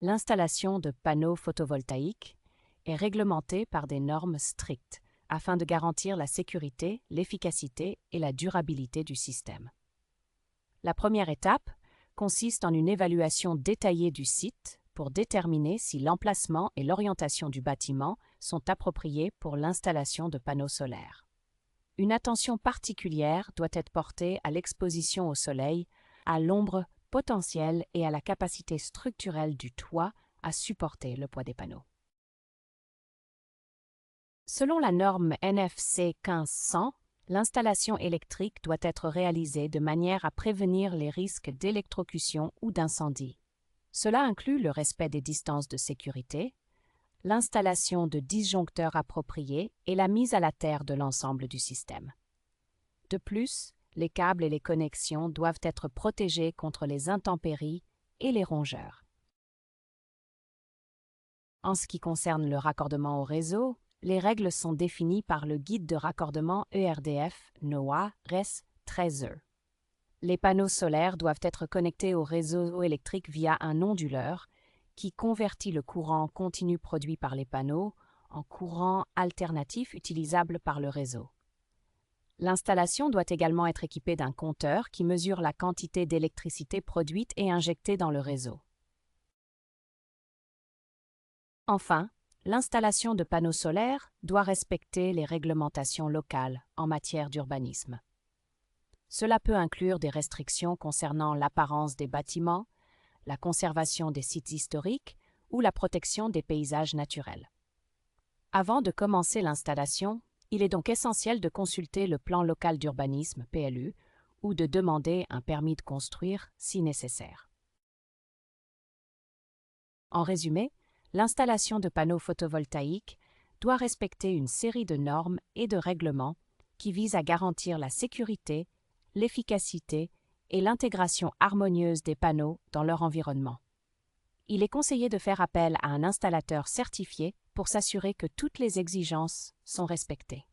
L'installation de panneaux photovoltaïques est réglementée par des normes strictes afin de garantir la sécurité, l'efficacité et la durabilité du système. La première étape consiste en une évaluation détaillée du site pour déterminer si l'emplacement et l'orientation du bâtiment sont appropriés pour l'installation de panneaux solaires. Une attention particulière doit être portée à l'exposition au soleil, à l'ombre potentielle et à la capacité structurelle du toit à supporter le poids des panneaux. Selon la norme NFC 1500, l'installation électrique doit être réalisée de manière à prévenir les risques d'électrocution ou d'incendie. Cela inclut le respect des distances de sécurité, l'installation de disjoncteurs appropriés et la mise à la terre de l'ensemble du système. De plus, les câbles et les connexions doivent être protégés contre les intempéries et les rongeurs. En ce qui concerne le raccordement au réseau, les règles sont définies par le guide de raccordement ERDF NOAA RES 13E. Les panneaux solaires doivent être connectés au réseau électrique via un onduleur qui convertit le courant continu produit par les panneaux en courant alternatif utilisable par le réseau. L'installation doit également être équipée d'un compteur qui mesure la quantité d'électricité produite et injectée dans le réseau. Enfin, l'installation de panneaux solaires doit respecter les réglementations locales en matière d'urbanisme. Cela peut inclure des restrictions concernant l'apparence des bâtiments, la conservation des sites historiques ou la protection des paysages naturels. Avant de commencer l'installation, il est donc essentiel de consulter le plan local d'urbanisme PLU ou de demander un permis de construire si nécessaire. En résumé, l'installation de panneaux photovoltaïques doit respecter une série de normes et de règlements qui visent à garantir la sécurité, l'efficacité et l'intégration harmonieuse des panneaux dans leur environnement. Il est conseillé de faire appel à un installateur certifié pour s'assurer que toutes les exigences sont respectées.